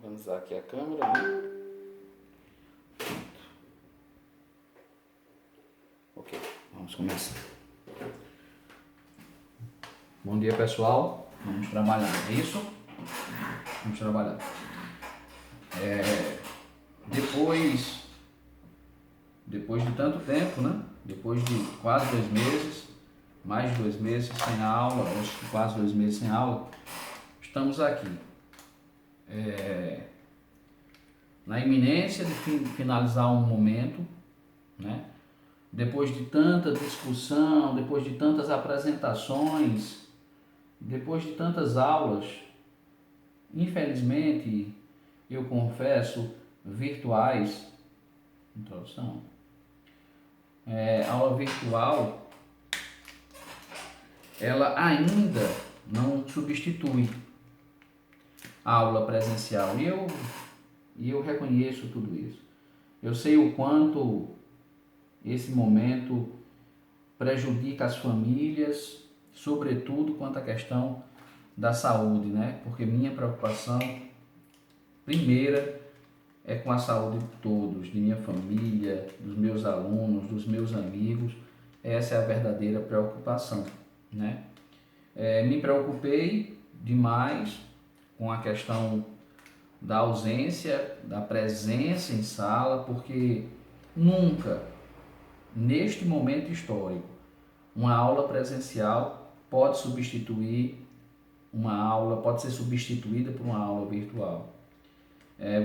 Organizar aqui a câmera, né? Ok, vamos começar. Bom dia, pessoal. Vamos trabalhar, é isso? Vamos trabalhar. Depois de tanto tempo, né? Depois de quase 2 meses, mais de 2 meses sem aula, acho que quase 2 meses sem aula, estamos aqui. Na iminência de finalizar um momento, né? Depois de tanta discussão, depois de tantas apresentações, depois de tantas aulas, infelizmente, eu confesso, virtuais, introdução, aula virtual, ela ainda não substitui a aula presencial. E eu reconheço tudo isso. Eu sei o quanto esse momento prejudica as famílias, sobretudo quanto à questão da saúde, né? Porque minha preocupação primeira é com a saúde de todos, de minha família, dos meus alunos, dos meus amigos. Essa é a verdadeira preocupação, né? Me preocupei demais com a questão da ausência, da presença em sala, porque nunca, neste momento histórico, uma aula presencial pode ser substituída por uma aula virtual.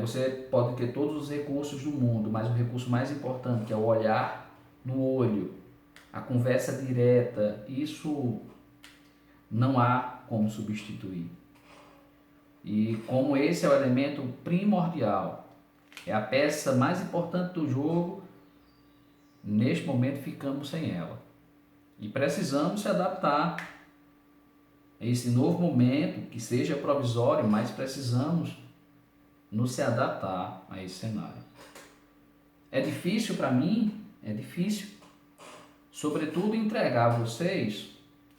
Você pode ter todos os recursos do mundo, mas o recurso mais importante, que é o olhar no olho, a conversa direta, isso não há como substituir. E como esse é o elemento primordial, é a peça mais importante do jogo, neste momento ficamos sem ela. E precisamos se adaptar a esse novo momento, que seja provisório, mas precisamos nos se adaptar a esse cenário. É difícil para mim, é difícil, sobretudo entregar a vocês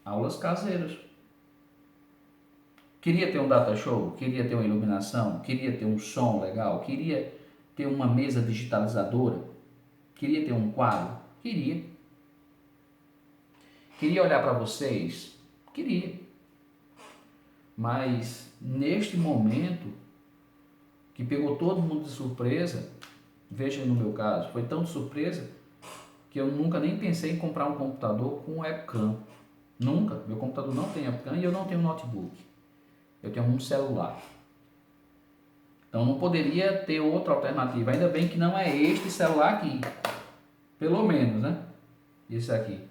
aulas caseiras. Queria ter um data show, queria ter uma iluminação, queria ter um som legal, queria ter uma mesa digitalizadora, queria ter um quadro, queria olhar para vocês, queria. Mas neste momento que pegou todo mundo de surpresa, veja no meu caso, foi tão de surpresa que eu nunca nem pensei em comprar um computador com webcam. Nunca. Meu computador não tem webcam e eu não tenho notebook. Eu tenho um celular. Então não poderia ter outra alternativa. Ainda bem que não é este celular aqui. Pelo menos, né? Esse aqui.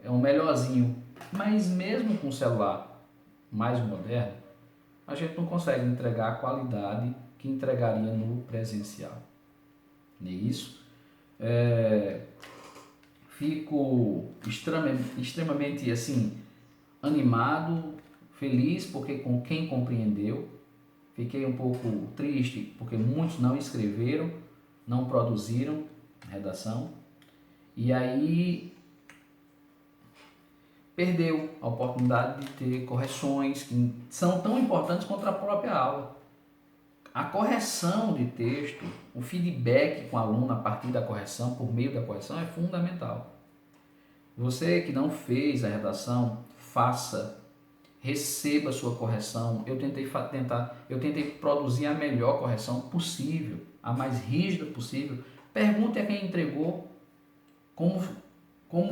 É um melhorzinho. Mas mesmo com o celular mais moderno, a gente não consegue entregar a qualidade que entregaria no presencial. Não é isso? Fico extremamente assim, animado, feliz porque com quem compreendeu. Fiquei um pouco triste porque muitos não escreveram, não produziram redação. E aí perdeu a oportunidade de ter correções que são tão importantes quanto a própria aula. A correção de texto, o feedback com o aluno a partir da correção, por meio da correção, é fundamental. Você que não fez a redação, faça, receba a sua correção. Eu tentei produzir a melhor correção possível, a mais rígida possível. Pergunte a quem entregou como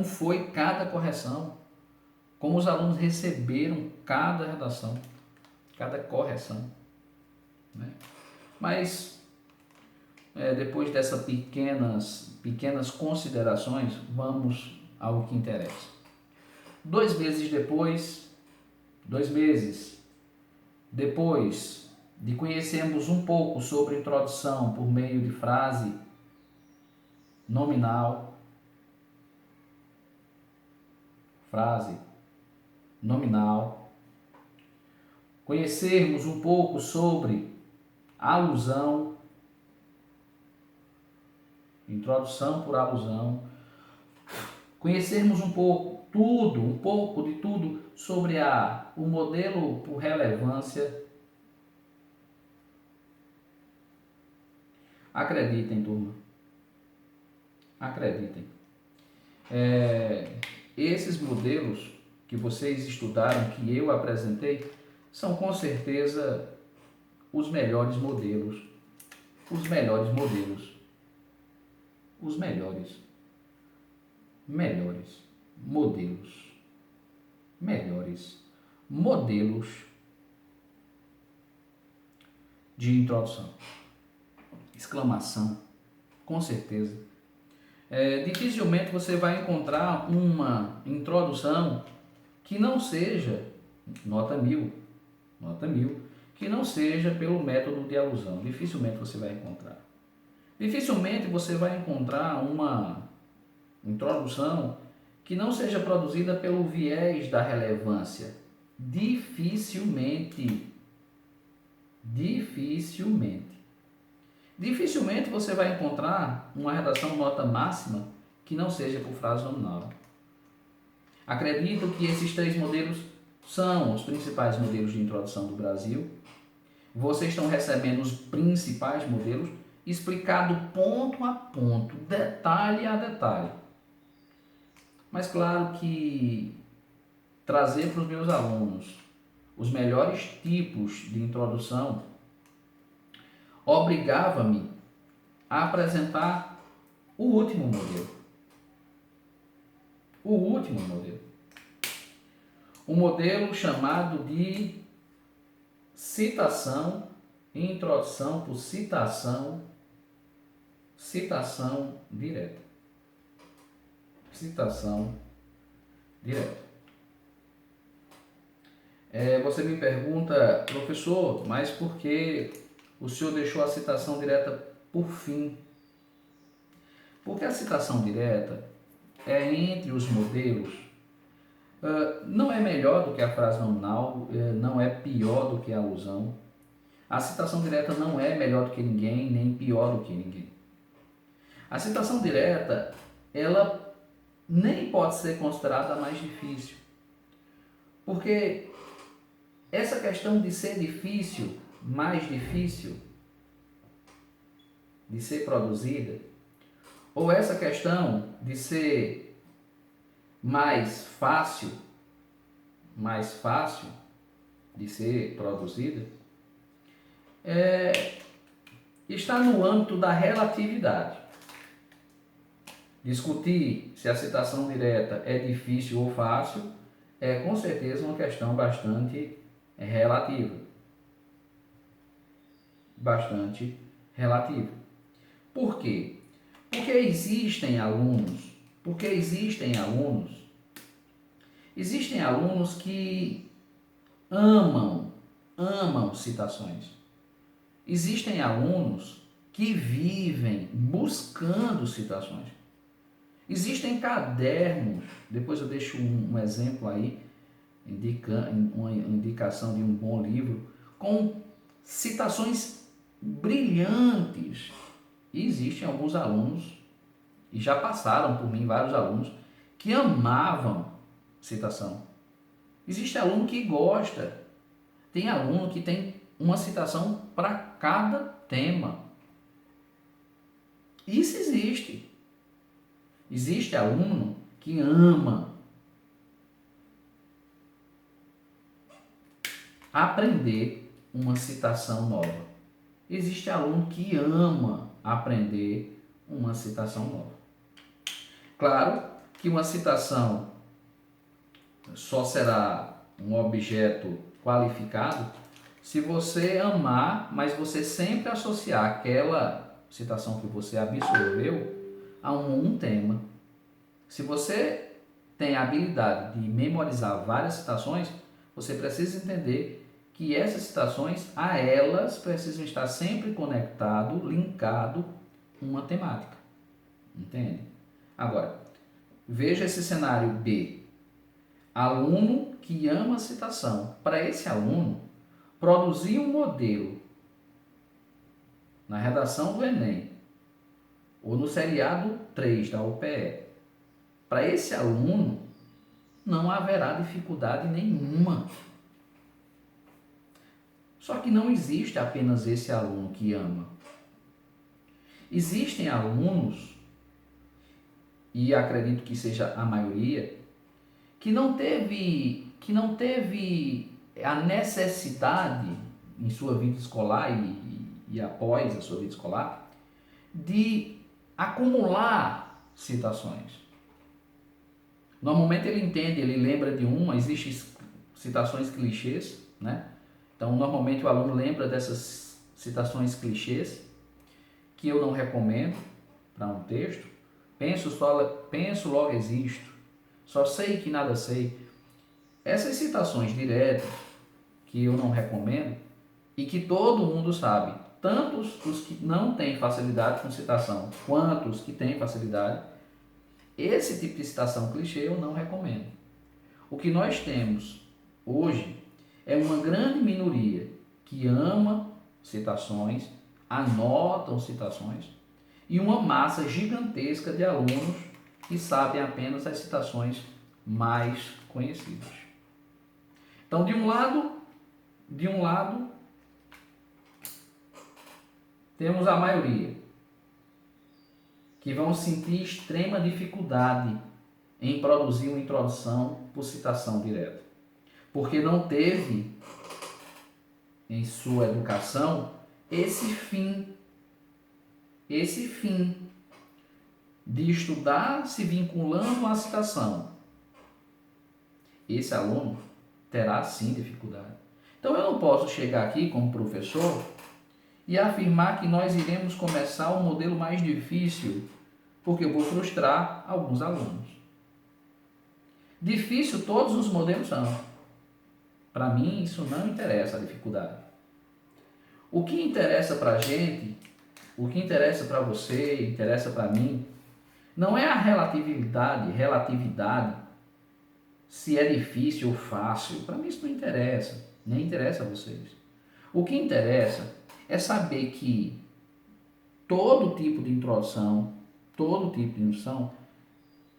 foi cada correção, como os alunos receberam cada redação, cada correção, né? Mas depois dessas pequenas considerações, vamos ao que interessa. 2 meses depois de conhecermos um pouco sobre introdução por meio de frase nominal, conhecermos um pouco sobre alusão, introdução por alusão, conhecermos um pouco de tudo sobre o modelo por relevância, Acreditem, turma. Acreditem. Esses modelos que vocês estudaram, que eu apresentei, são com certeza os melhores modelos. Os melhores modelos. Os melhores modelos. Melhores modelos de introdução. Exclamação, com certeza. Dificilmente você vai encontrar uma introdução que não seja, nota 1000, que não seja pelo método de alusão. Dificilmente você vai encontrar. Dificilmente você vai encontrar uma introdução que não seja produzida pelo viés da relevância. Dificilmente você vai encontrar uma redação nota máxima que não seja por frase nominal. Acredito que esses 3 modelos são os principais modelos de introdução do Brasil. Vocês estão recebendo os principais modelos, explicado ponto a ponto, detalhe a detalhe. Mas claro que trazer para os meus alunos os melhores tipos de introdução obrigava-me a apresentar o último modelo. O modelo chamado de citação, introdução por citação direta. Citação direta. Você me pergunta, professor, mas por que o senhor deixou a citação direta por fim? Porque a citação direta é entre os modelos, não é melhor do que a frase nominal, não é pior do que a alusão. A citação direta não é melhor do que ninguém, nem pior do que ninguém. A citação direta, ela nem pode ser considerada a mais difícil. Porque essa questão de ser difícil, mais difícil de ser produzida, ou essa questão de ser mais fácil de ser produzida, está no âmbito da relatividade. Discutir se a citação direta é difícil ou fácil é com certeza uma questão bastante relativa. Por quê? Porque existem alunos que amam citações. Existem alunos que vivem buscando citações. Existem cadernos, depois eu deixo um exemplo aí, uma indicação de um bom livro, com citações brilhantes. E existem alguns alunos, e já passaram por mim vários alunos, que amavam citação. Existe aluno que gosta. Tem aluno que tem uma citação para cada tema. Isso existe. Existe aluno que ama aprender uma citação nova. Existe aluno que ama aprender uma citação nova. Claro que uma citação só será um objeto qualificado se você amar, mas você sempre associar aquela citação que você absorveu a um tema. Se você tem a habilidade de memorizar várias citações, você precisa entender que essas citações, a elas precisam estar sempre conectado, linkado uma temática. Entende? Agora, veja esse cenário B. Aluno que ama a citação. Para esse aluno, produzir um modelo na redação do Enem ou no seriado 3 da UPE, para esse aluno não haverá dificuldade nenhuma. Só que não existe apenas esse aluno que ama. Existem alunos, e acredito que seja a maioria, que não teve a necessidade em sua vida escolar e após a sua vida escolar de acumular citações. Normalmente ele entende, ele lembra de uma, existem citações clichês, né? Então normalmente o aluno lembra dessas citações clichês que eu não recomendo para um texto. Penso, logo existo. Só sei que nada sei. Essas citações diretas que eu não recomendo e que todo mundo sabe, tanto os que não têm facilidade com citação, quanto os que têm facilidade, esse tipo de citação clichê eu não recomendo. O que nós temos hoje é uma grande minoria que ama citações, anotam citações, e uma massa gigantesca de alunos que sabem apenas as citações mais conhecidas. Então, de um lado, temos a maioria que vão sentir extrema dificuldade em produzir uma introdução por citação direta, porque não teve em sua educação esse fim de estudar se vinculando à citação. Esse aluno terá sim dificuldade. Então eu não posso chegar aqui como professor e afirmar que nós iremos começar o modelo mais difícil, porque eu vou frustrar alguns alunos. Difícil todos os modelos são. Para mim isso não interessa a dificuldade. O que interessa para a gente, o que interessa para você, interessa para mim, não é a relatividade, se é difícil ou fácil. Para mim isso não interessa, nem interessa a vocês. O que interessa é saber que todo tipo de introdução,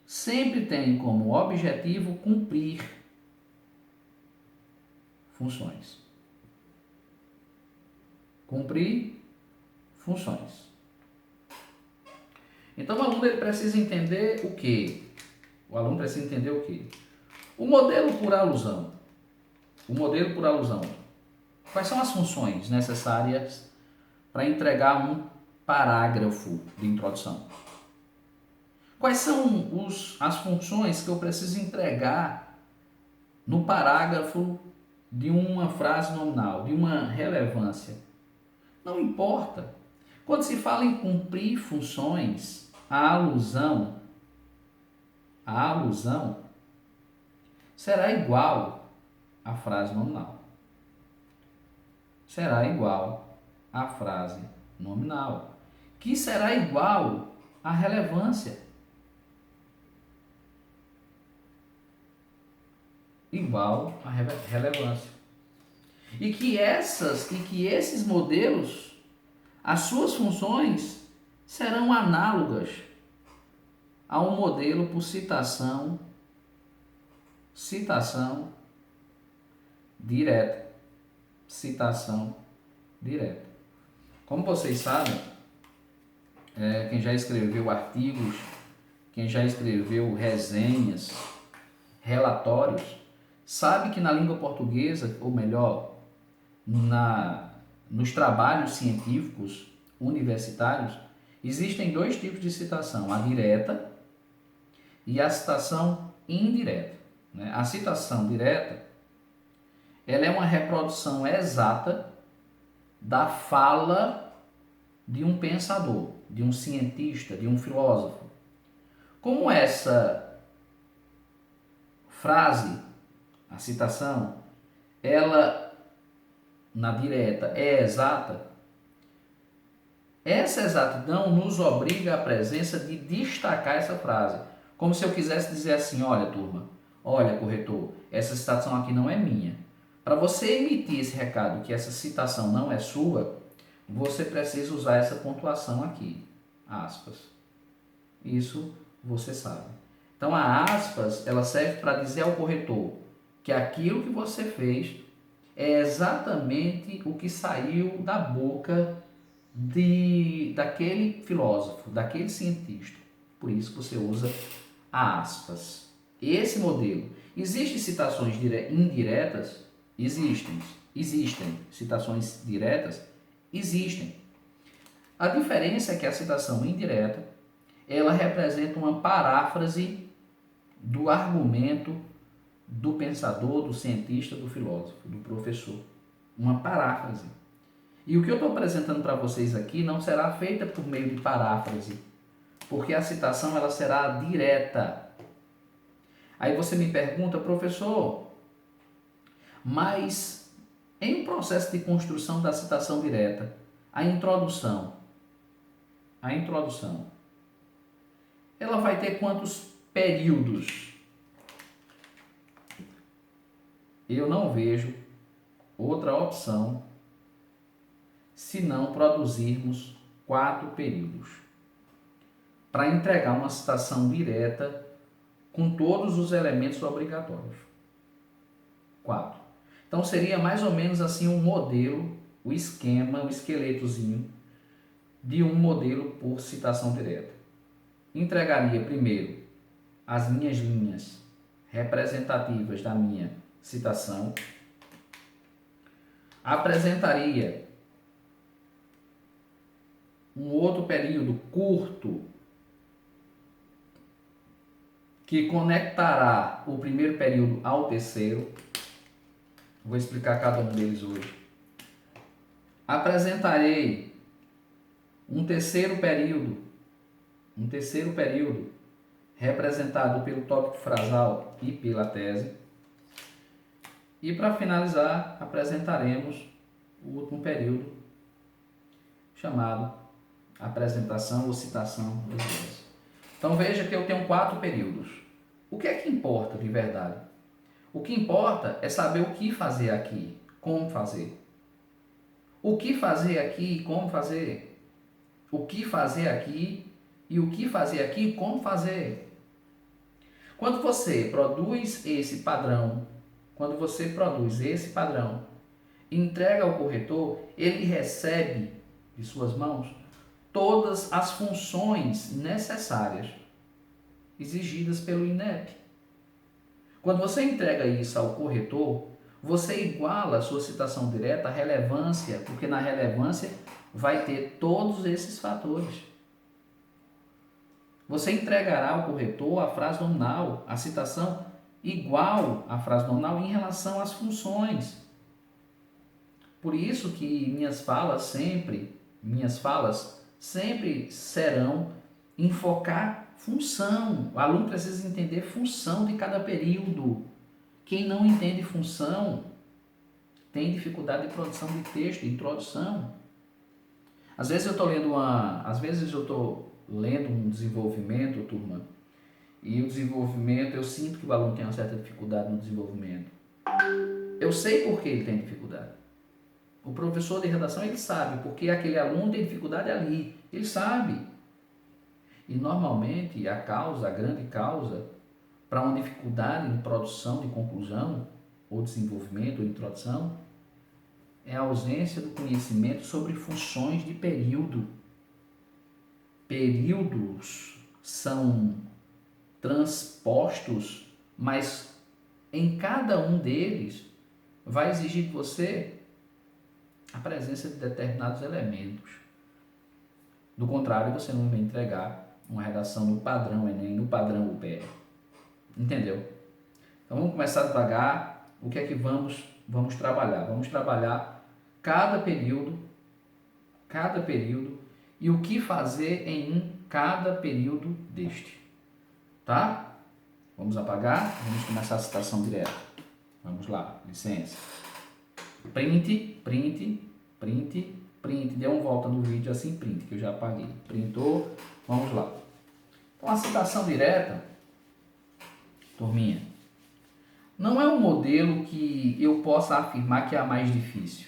sempre tem como objetivo cumprir funções. Cumprir funções. Então o aluno ele precisa entender o quê? O modelo por alusão. Quais são as funções necessárias para entregar um parágrafo de introdução? Quais são as funções que eu preciso entregar no parágrafo de uma frase nominal, de uma relevância? Não importa. Quando se fala em cumprir funções, a alusão será igual à frase nominal. Que será igual à relevância. E que esses modelos, as suas funções serão análogas a um modelo por citação direta. Como vocês sabem, quem já escreveu artigos, quem já escreveu resenhas, relatórios, sabe que na língua portuguesa, ou melhor, nos trabalhos científicos universitários, existem dois tipos de citação, a direta e a citação indireta. A citação direta, ela é uma reprodução exata da fala de um pensador, de um cientista, de um filósofo. Como essa frase, a citação, ela na direta é exata, essa exatidão nos obriga à presença de destacar essa frase. Como se eu quisesse dizer assim, olha turma, olha corretor, essa citação aqui não é minha. Para você emitir esse recado que essa citação não é sua, você precisa usar essa pontuação aqui, aspas. Isso você sabe. Então a aspas, ela serve para dizer ao corretor que aquilo que você fez é exatamente o que saiu da boca daquele filósofo, daquele cientista. Por isso você usa aspas. Esse modelo. Existem citações indiretas? Existem. Existem citações diretas? Existem. A diferença é que a citação indireta, ela representa uma paráfrase do argumento do pensador, do cientista, do filósofo, do professor. Uma paráfrase. E o que eu estou apresentando para vocês aqui não será feita por meio de paráfrase, porque a citação ela será direta. Aí você me pergunta, professor, mas em um processo de construção da citação direta, a introdução, ela vai ter quantos períodos? Eu não vejo outra opção se não produzirmos 4 períodos para entregar uma citação direta com todos os elementos obrigatórios. 4. Então seria mais ou menos assim um modelo, o esquema, o esqueletozinho de um modelo por citação direta. Entregaria primeiro as minhas linhas representativas da minha citação, apresentaria um outro período curto que conectará o primeiro período ao terceiro. Vou explicar cada um deles hoje. Apresentarei um terceiro período representado pelo tópico frasal e pela tese. E para finalizar, apresentaremos o último período, chamado apresentação ou citação das ideias. Então veja que eu tenho 4 períodos. O que é que importa de verdade? O que importa é saber o que fazer aqui, como fazer. O que fazer aqui e como fazer. O que fazer aqui e o que fazer aqui e como fazer. Quando você produz esse padrão, e entrega ao corretor, ele recebe de suas mãos todas as funções necessárias exigidas pelo INEP. Quando você entrega isso ao corretor, você iguala a sua citação direta à relevância, porque na relevância vai ter todos esses fatores. Você entregará ao corretor a frase nominal, a citação igual à frase nominal em relação às funções. Por isso que minhas falas sempre serão enfocar função. O aluno precisa entender função de cada período. Quem não entende função tem dificuldade de produção de texto, de introdução. Às vezes eu estou lendo um desenvolvimento, turma, e o desenvolvimento, eu sinto que o aluno tem uma certa dificuldade no desenvolvimento. Eu sei por que ele tem dificuldade. O professor de redação, ele sabe porque aquele aluno tem dificuldade ali. Ele sabe. E normalmente a grande causa para uma dificuldade de produção, de conclusão, ou desenvolvimento, ou introdução, é a ausência do conhecimento sobre funções de período. Períodos são transpostos, mas em cada um deles vai exigir de você a presença de determinados elementos. Do contrário, você não vai entregar uma redação no padrão Enem, no padrão UPE. Entendeu? Então vamos começar devagar. O que é que vamos trabalhar? Vamos trabalhar cada período e o que fazer em cada período deste. Tá? Vamos apagar, vamos começar a citação direta. Vamos lá, licença. Print. Dê uma volta no vídeo assim, print, que eu já apaguei. Printou, vamos lá. Então a citação direta, turminha, não é um modelo que eu possa afirmar que é a mais difícil.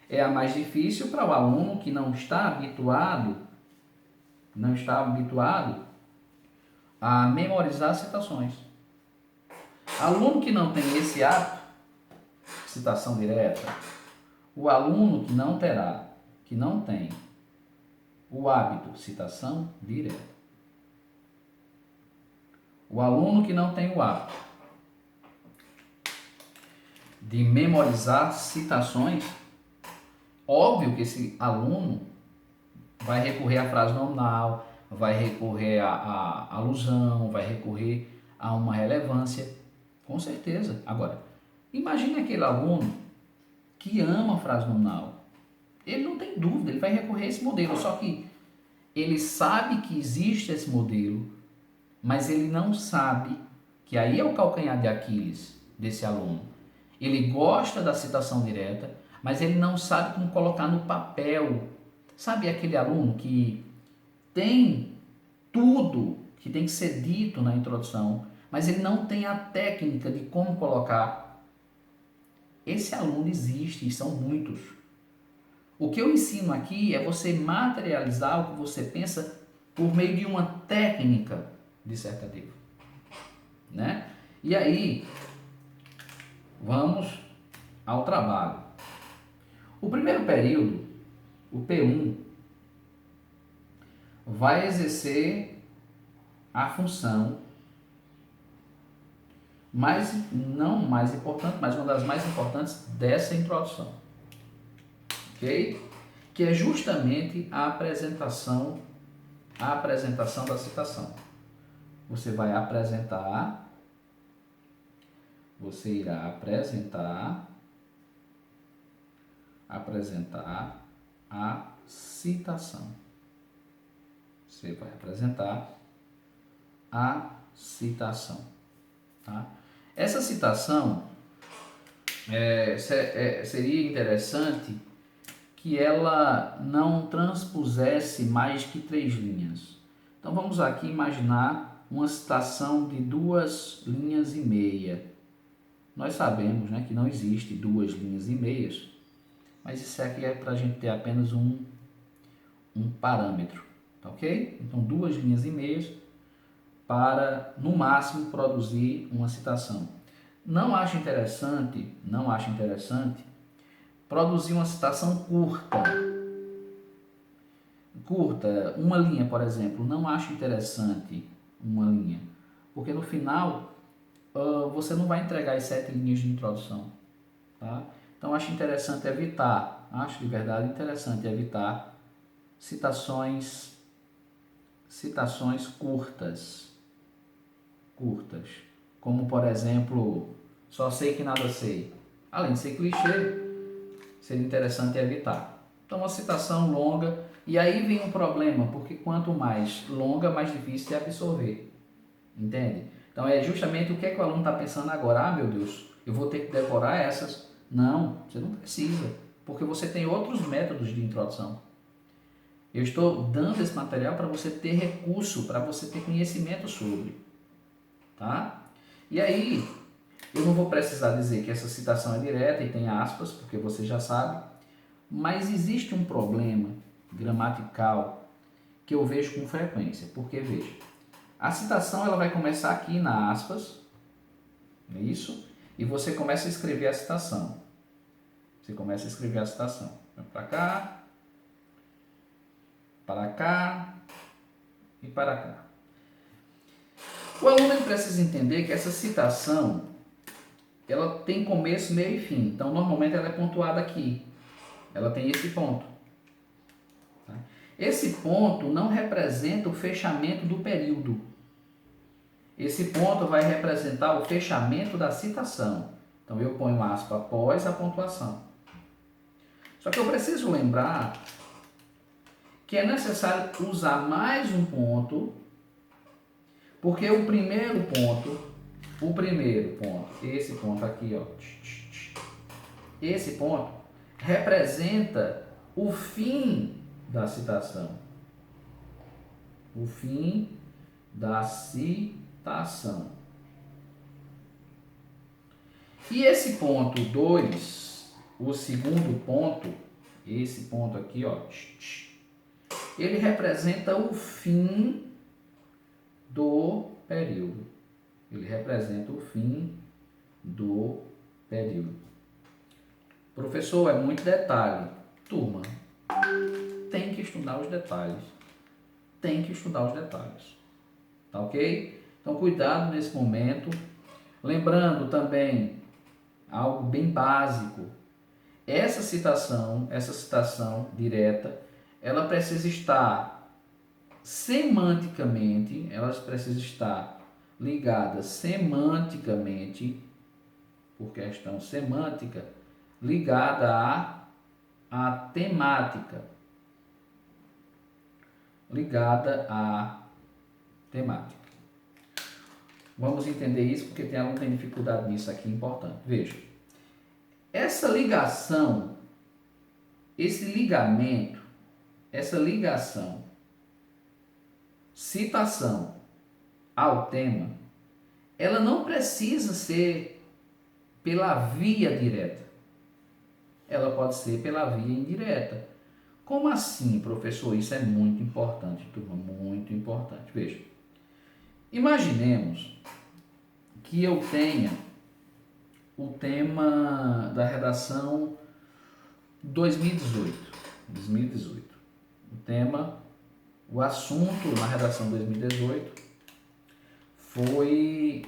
É a mais difícil para o aluno que não está habituado a memorizar citações. Aluno que não tem esse hábito, citação direta, o aluno que não terá que não tem o hábito, citação direta. O aluno que não tem o hábito de memorizar citações, óbvio que esse aluno vai recorrer à frase nominal, vai recorrer à alusão, vai recorrer a uma relevância, com certeza. Agora, imagine aquele aluno que ama a frase nominal. Ele não tem dúvida, ele vai recorrer a esse modelo, só que ele sabe que existe esse modelo, mas ele não sabe, que aí é o calcanhar de Aquiles desse aluno. Ele gosta da citação direta, mas ele não sabe como colocar no papel. Sabe aquele aluno que tem tudo que tem que ser dito na introdução, mas ele não tem a técnica de como colocar? Esse aluno existe e são muitos. O que eu ensino aqui é você materializar o que você pensa por meio de uma técnica dissertativa, né? E aí, vamos ao trabalho. O primeiro período, o P1, vai exercer a função não mais importante, mas uma das mais importantes dessa introdução, ok? Que é justamente a apresentação da citação. Você irá apresentar a citação. Você vai apresentar a citação, tá? Essa citação seria interessante que ela não transpusesse mais que 3 linhas. Então vamos aqui imaginar uma citação de 2 linhas e meia. Nós sabemos, né, que não existe 2 linhas e meias, mas isso aqui é para a gente ter apenas um parâmetro, tá ok? Então 2 linhas e meias para, no máximo, produzir uma citação. Não acho interessante produzir uma citação curta, uma linha, por exemplo. Não acho interessante uma linha, porque no final você não vai entregar as 7 linhas de introdução, tá? Então acho de verdade interessante evitar citações curtas, como por exemplo, só sei que nada sei. Além de ser clichê, seria interessante evitar. Então, uma citação longa, e aí vem um problema, porque quanto mais longa, mais difícil de absorver. Entende? Então, é justamente o que é que o aluno está pensando agora. Ah, meu Deus, eu vou ter que decorar essas. Não, você não precisa, porque você tem outros métodos de introdução. Eu estou dando esse material para você ter recurso, para você ter conhecimento sobre. Tá? E aí, eu não vou precisar dizer que essa citação é direta e tem aspas, porque você já sabe, mas existe um problema gramatical que eu vejo com frequência, porque veja, a citação ela vai começar aqui na aspas, não é isso? E você começa a escrever a citação. Vem para cá e para cá. O aluno ele precisa entender que essa citação ela tem começo, meio e fim. Então, normalmente ela é pontuada aqui. Ela tem esse ponto. Tá? Esse ponto não representa o fechamento do período. Esse ponto vai representar o fechamento da citação. Então, eu ponho aspa após a pontuação. Só que eu preciso lembrar que é necessário usar mais um ponto, porque o primeiro ponto, esse ponto aqui, ó, esse ponto representa o fim da citação. O fim da citação. E esse ponto 2, o segundo ponto, esse ponto aqui, ó, ele representa o fim do período. Professor, é muito detalhe. Turma, que estudar os detalhes. Tem que estudar os detalhes. Tá ok? Então, cuidado nesse momento. Lembrando também algo bem básico. Essa citação direta, ela precisa estar semanticamente, ela precisa estar ligada semanticamente, por questão semântica, ligada à temática. Ligada à temática. Vamos entender isso porque tem aluno que tem dificuldade nisso aqui, importante. Veja, essa ligação, esse ligamento, essa ligação, citação ao tema, ela não precisa ser pela via direta. Ela pode ser pela via indireta. Como assim, professor? Isso é muito importante, turma, muito importante. Veja, imaginemos que eu tenha o tema da redação 2018. O tema, o assunto na redação 2018 foi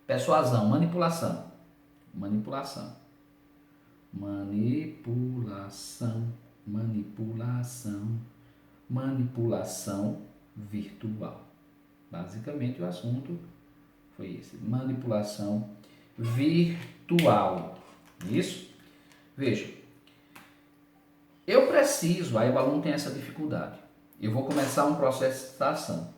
persuasão, manipulação. Manipulação virtual. Basicamente o assunto foi esse, manipulação virtual. Isso? Veja, eu preciso, aí o aluno tem essa dificuldade. Eu vou começar um processo de citação.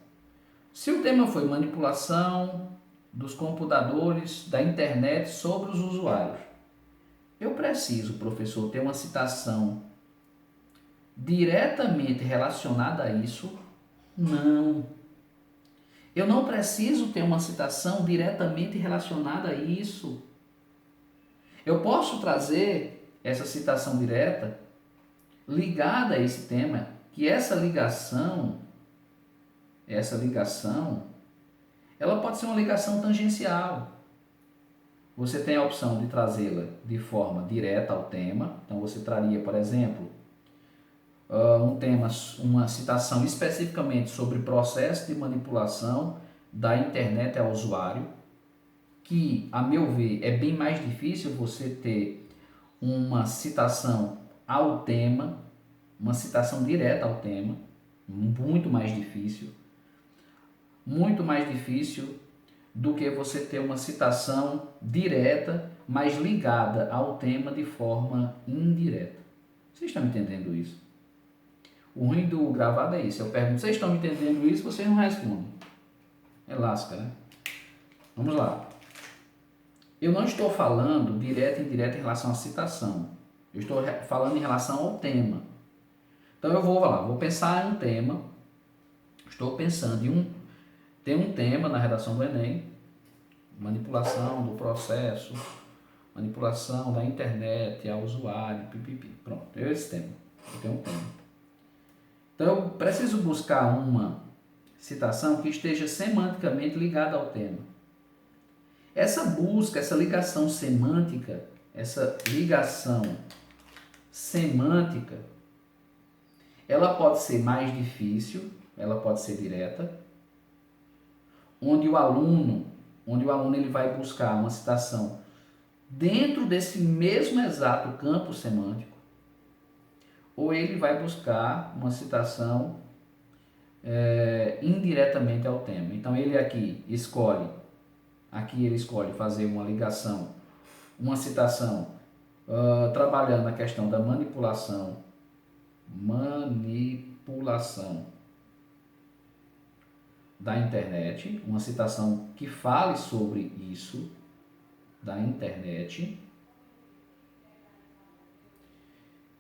Se o tema foi manipulação dos computadores, da internet sobre os usuários, eu preciso, professor, ter uma citação diretamente relacionada a isso? Não. Eu não preciso ter uma citação diretamente relacionada a isso. Eu posso trazer essa citação direta ligada a esse tema, que essa ligação, ela pode ser uma ligação tangencial. Você tem a opção de trazê-la de forma direta ao tema. Então você traria, por exemplo, um tema, uma citação especificamente sobre processo de manipulação da internet ao usuário, que, a meu ver, é bem mais difícil você ter uma citação ao tema, uma citação direta ao tema, muito mais difícil do que você ter uma citação direta, mas ligada ao tema de forma indireta. Vocês estão entendendo isso? O ruim do gravado é isso. Eu pergunto, vocês estão entendendo isso? Vocês não respondem. É lasca, né? Vamos lá. Eu não estou falando direto e indireto em relação à citação. Eu estou falando em relação ao tema. Então eu vou pensar em um tema. Estou pensando tem um tema na redação do Enem, manipulação do processo, manipulação da internet ao usuário, pipipi. Pronto, é esse tema. Eu tenho um tema. Então eu preciso buscar uma citação que esteja semanticamente ligada ao tema. Essa busca, essa ligação semântica, ela pode ser mais difícil, ela pode ser direta, onde o aluno ele vai buscar uma citação dentro desse mesmo exato campo semântico, ou ele vai buscar uma citação indiretamente ao tema. Então ele aqui escolhe fazer uma ligação, uma citação trabalhando na questão da manipulação da internet, uma citação que fale sobre isso, da internet.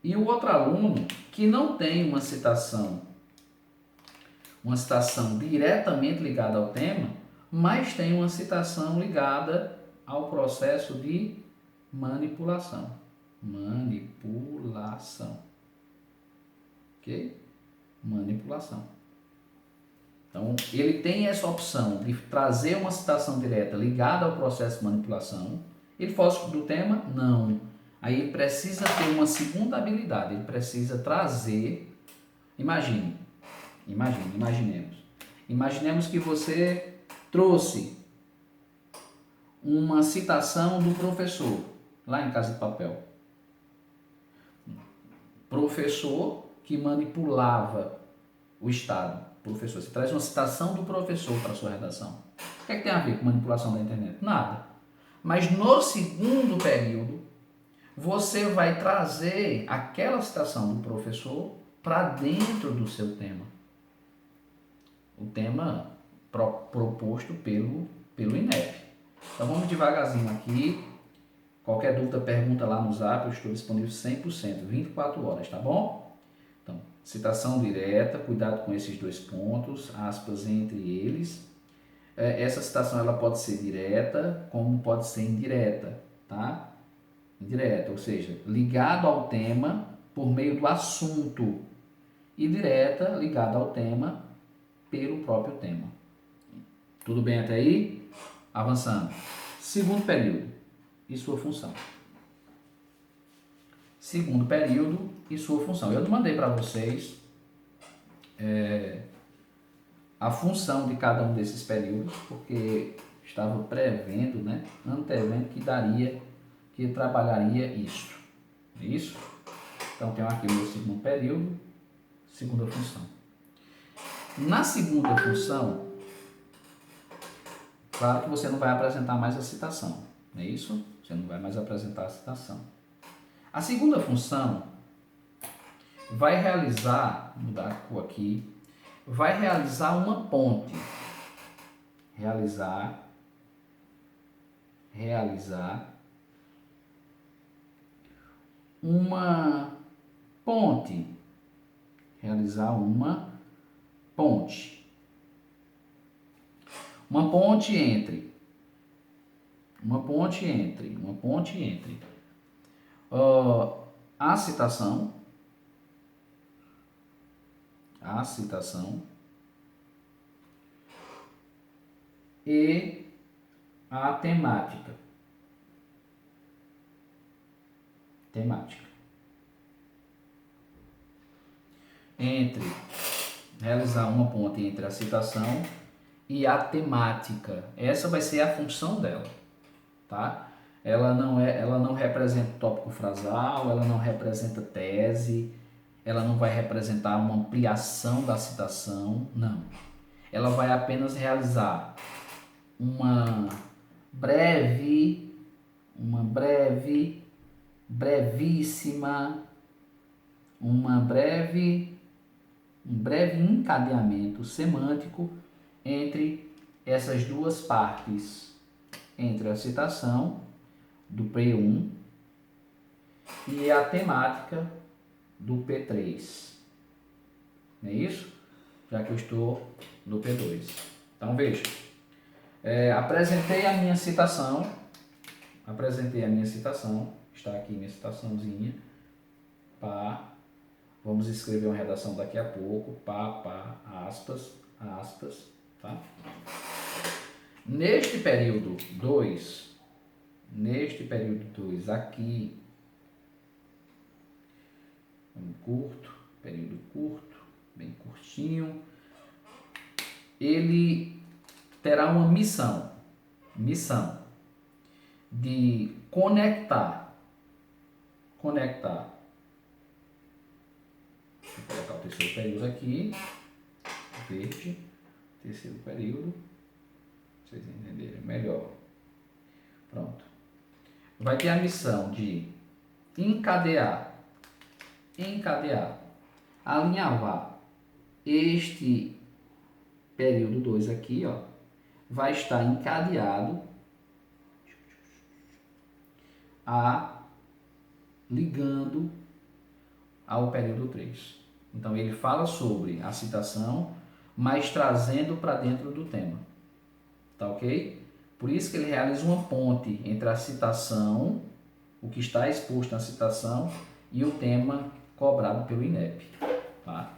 E o outro aluno que não tem uma citação diretamente ligada ao tema, mas tem uma citação ligada ao processo de manipulação. Ok? Manipulação. Então, ele tem essa opção de trazer uma citação direta ligada ao processo de manipulação. Ele foge do tema? Não. Aí ele precisa ter uma segunda habilidade, ele precisa trazer, imaginemos que você trouxe uma citação do professor, lá em Casa de Papel. Professor que manipulava o Estado. Professor, você traz uma citação do professor para a sua redação. O que é que tem a ver com manipulação da internet? Nada. Mas no segundo período, você vai trazer aquela citação do professor para dentro do seu tema. O tema proposto pelo INEP. Então vamos devagarzinho aqui. Qualquer dúvida, pergunta lá no Zap, eu estou disponível 100%, 24 horas, tá bom? Então, citação direta, cuidado com esses dois pontos, aspas entre eles. Essa citação ela pode ser direta, como pode ser indireta, tá? Indireta, ou seja, ligado ao tema por meio do assunto. E direta, ligado ao tema pelo próprio tema. Tudo bem até aí? Avançando. Segundo período e sua função. Segundo período e sua função. Eu mandei para vocês a função de cada um desses períodos, porque estava prevendo, antevendo que trabalharia isso. Isso? Então, tenho aqui o meu segundo período, segunda função. Na segunda função, claro que você não vai apresentar mais a citação, não é isso? Você não vai mais apresentar a citação. A segunda função vai realizar, vou mudar a cor aqui, vai realizar uma ponte. Realizar uma ponte. Realizar uma ponte. Uma ponte entre a citação e a temática. Realizar uma ponte entre a citação e a temática. Essa vai ser a função dela, tá? Ela não representa tópico frasal, ela não representa tese, ela não vai representar uma ampliação da citação, não. Ela vai apenas realizar um breve encadeamento semântico entre essas duas partes, entre a citação do P1 e a temática do P3. Não é isso? Já que eu estou no P2. Então veja, apresentei a minha citação, está aqui minha citaçãozinha, pá, vamos escrever uma redação daqui a pouco, pá, aspas, tá? Neste período 2 aqui, período curto, bem curtinho, ele terá uma missão de conectar. Deixa eu colocar o terceiro período aqui, verde, terceiro período, pra vocês entenderem melhor. Pronto. Vai ter a missão de encadear, alinhavar este período 2 aqui, ó, vai estar encadeado ligando ao período 3. Então ele fala sobre a citação, mas trazendo para dentro do tema. Tá ok? Por isso que ele realiza uma ponte entre a citação, o que está exposto na citação, e o tema cobrado pelo INEP. Tá?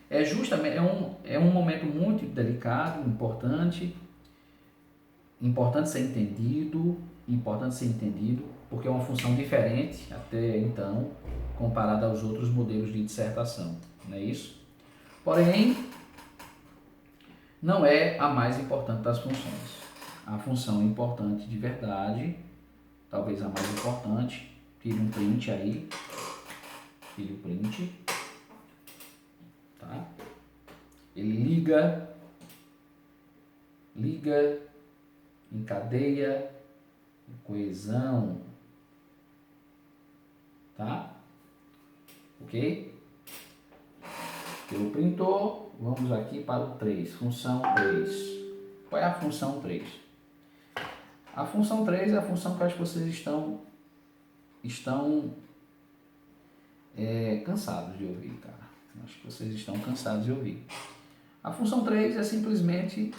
É um momento muito delicado, importante ser entendido, porque é uma função diferente até então, comparada aos outros modelos de dissertação, não é isso? Porém, não é a mais importante das funções. A função importante de verdade, talvez a mais importante, tire um print aí, tire o print, tá? Ele liga, encadeia, coesão, tá? Ok? Eu printou, vamos aqui para o 3, função 3. Qual é a função 3? A função 3 é a função que eu acho que vocês estão cansados de ouvir, cara. Acho que vocês estão cansados de ouvir. A função 3 é simplesmente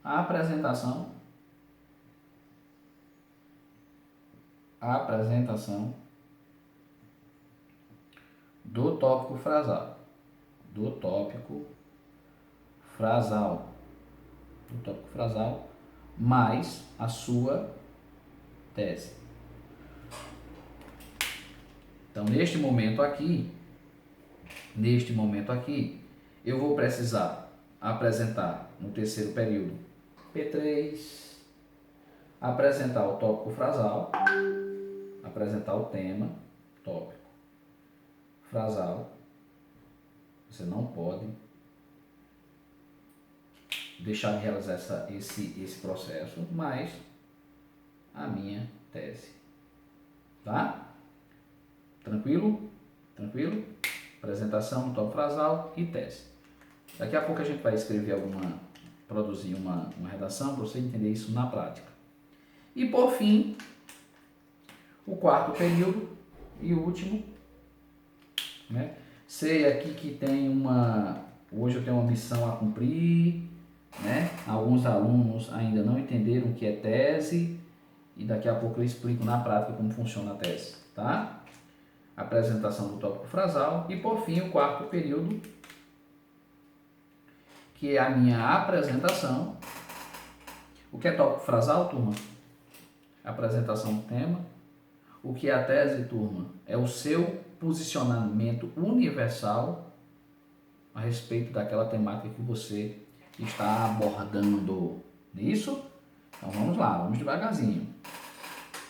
a apresentação do tópico frasal. Do tópico frasal, mais a sua tese. Então, neste momento aqui, eu vou precisar apresentar no terceiro período P3, apresentar o tópico frasal, apresentar o tema, tópico frasal. Você não pode deixar de realizar esse processo, mas a minha tese. Tá? Tranquilo? Tranquilo? Apresentação do tópico frasal e tese. Daqui a pouco a gente vai escrever produzir uma redação para você entender isso na prática. E por fim, o quarto período e o último, né? Sei aqui que hoje eu tenho uma missão a cumprir, né? Alguns alunos ainda não entenderam o que é tese e daqui a pouco eu explico na prática como funciona a tese, tá? Apresentação do tópico frasal e por fim o quarto período, que é a minha apresentação. O que é tópico frasal, turma? Apresentação do tema. O que é a tese, turma? É o seu posicionamento universal a respeito daquela temática que você está abordando. Isso? Então vamos lá, vamos devagarzinho.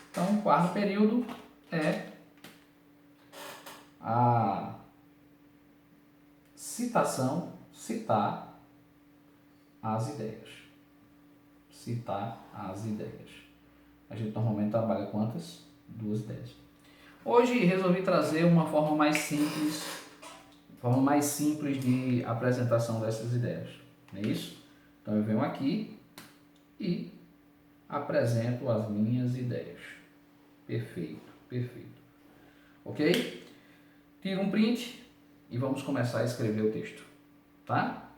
Então o quarto período é a citar as ideias. Citar as ideias. A gente normalmente trabalha quantas? 2 ideias. Hoje resolvi trazer uma forma mais simples de apresentação dessas ideias. Não é isso? Então eu venho aqui e apresento as minhas ideias. Perfeito, perfeito. Ok? Tiro um print e vamos começar a escrever o texto. Tá?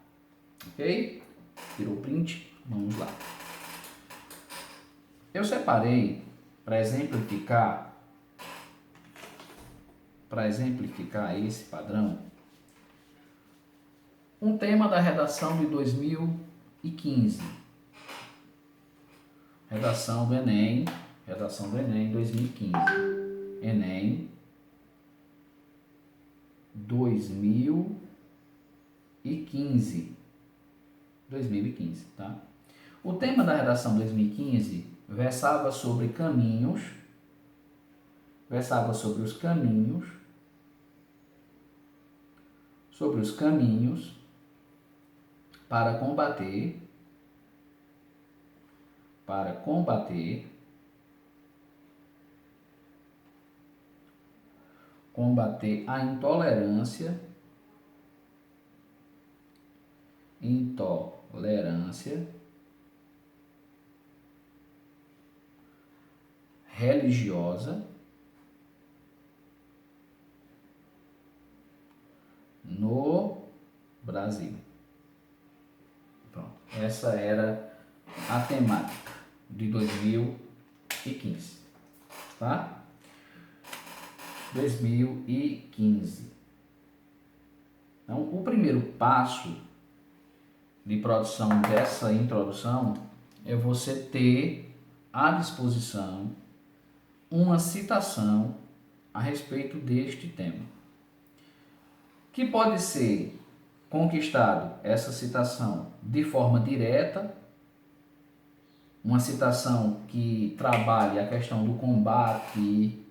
Ok? Tirou o print, vamos lá. Eu separei para exemplificar esse padrão, um tema da redação de 2015. Redação do Enem 2015. Enem 2015, tá? O tema da redação 2015 versava sobre os caminhos para combater a intolerância religiosa no Brasil. Pronto. Essa era a temática de 2015, tá? 2015. Então, o primeiro passo de produção dessa introdução é você ter à disposição uma citação a respeito deste tema, que pode ser conquistado essa citação de forma direta, uma citação que trabalhe a questão do combate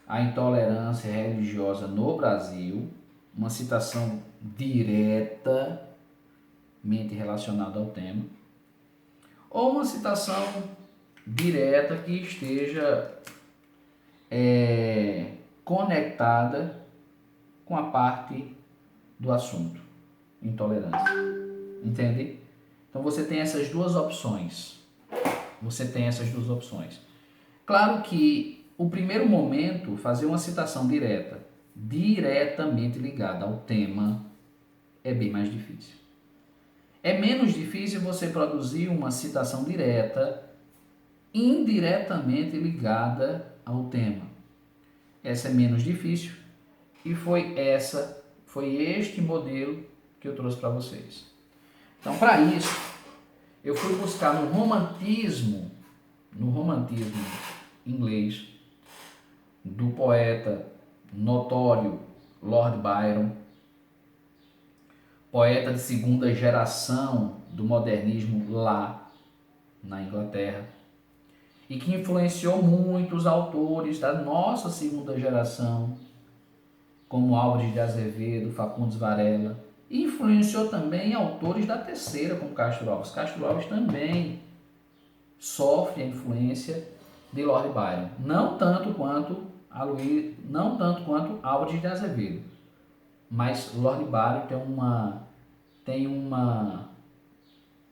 à intolerância religiosa no Brasil, uma citação diretamente relacionada ao tema, ou uma citação direta que esteja conectada com a parte do assunto, intolerância. Entende? Então você tem essas duas opções. Claro que o primeiro momento, fazer uma citação direta, diretamente ligada ao tema, é bem mais difícil. É menos difícil você produzir uma citação direta, indiretamente ligada ao tema. Essa é menos difícil e foi este modelo que eu trouxe para vocês. Então, para isso, eu fui buscar no romantismo inglês, do poeta notório Lord Byron, poeta de segunda geração do modernismo lá na Inglaterra, e que influenciou muitos autores da nossa segunda geração, como Álvares de Azevedo, Facundes Varela, e influenciou também autores da terceira, como Castro Alves. Castro Alves também sofre a influência de Lord Byron, não tanto quanto Álvares de Azevedo, mas Lord Byron tem uma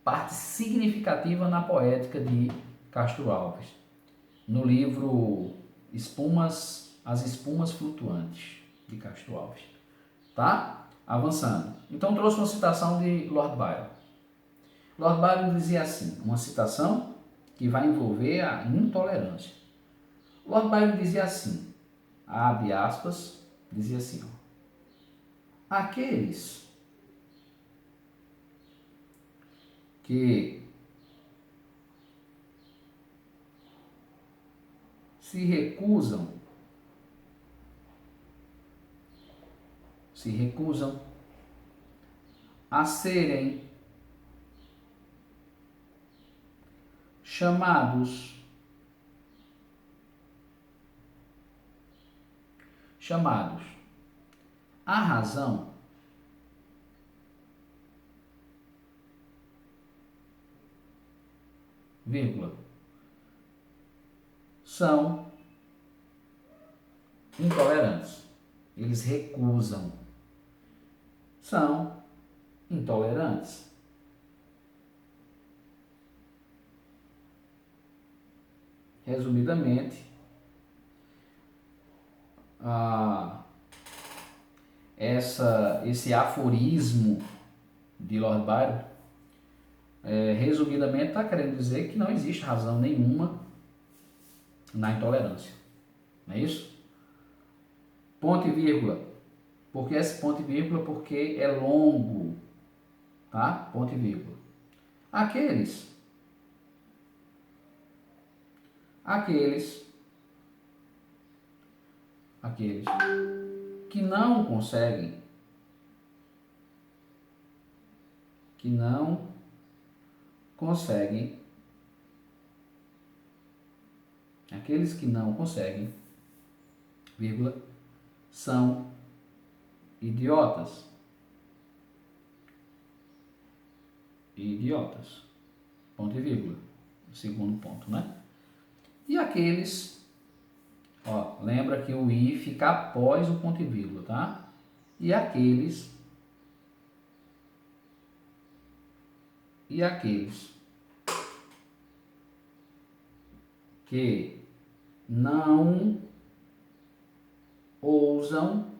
parte significativa na poética de Castro Alves, no livro As Espumas Flutuantes, de Castro Alves. Tá? Avançando. Então trouxe uma citação de Lord Byron. Lord Byron dizia assim, uma citação que vai envolver a intolerância. Lord Byron dizia assim, abre aspas, dizia assim, aqueles que se recusam a serem chamados à razão, vírgula, são intolerantes. Eles recusam. São intolerantes. Resumidamente, esse aforismo de Lord Byron, resumidamente, está querendo dizer que não existe razão nenhuma na intolerância. Não é isso? Ponto e vírgula. Por que esse ponto e vírgula? Porque é longo. Tá? Ponto e vírgula. Aqueles que não conseguem, vírgula, são idiotas. Ponto e vírgula. O segundo ponto, né? E aqueles, lembra que o i fica após o ponto e vírgula, tá? E aqueles que não ousam,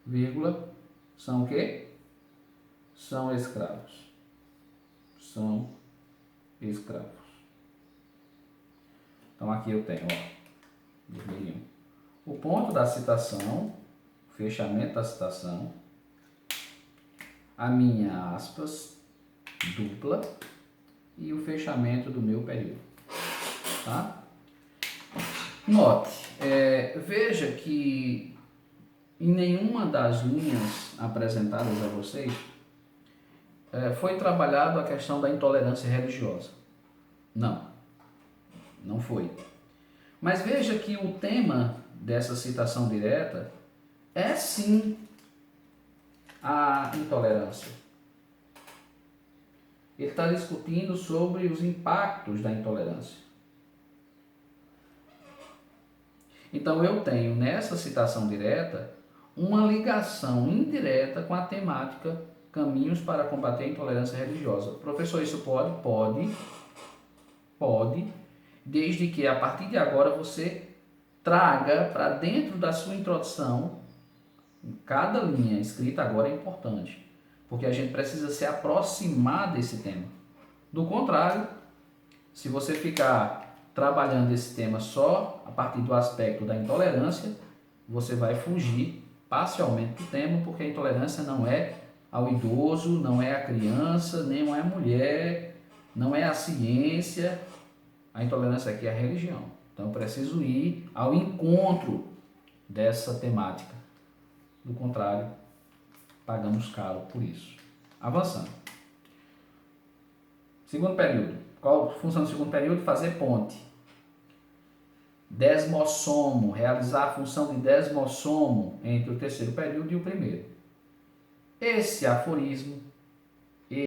vírgula, são o quê? São escravos. Então aqui eu tenho, vermelhinho, o ponto da citação, o fechamento da citação, a minha aspas dupla e o fechamento do meu período. Tá? Note, veja que em nenhuma das linhas apresentadas a vocês foi trabalhado a questão da intolerância religiosa. Não, não foi. Mas veja que o tema dessa citação direta é sim a intolerância. Ele está discutindo sobre os impactos da intolerância. Então eu tenho nessa citação direta uma ligação indireta com a temática Caminhos para combater a intolerância religiosa. Professor, isso pode? Pode, desde que a partir de agora você traga para dentro da sua introdução, cada linha escrita agora é importante, porque a gente precisa se aproximar desse tema. Do contrário, se você ficar trabalhando esse tema só a partir do aspecto da intolerância, você vai fugir parcialmente do tema, porque a intolerância não é ao idoso, não é a criança, nem é a mulher, não é a ciência. A intolerância aqui é a religião. Então eu preciso ir ao encontro dessa temática. Do contrário, pagamos caro por isso. Avançando. Segundo período. Qual a função do segundo período? Fazer ponte. Desmossomo. Realizar a função de desmossomo entre o terceiro período e o primeiro. Esse aforismo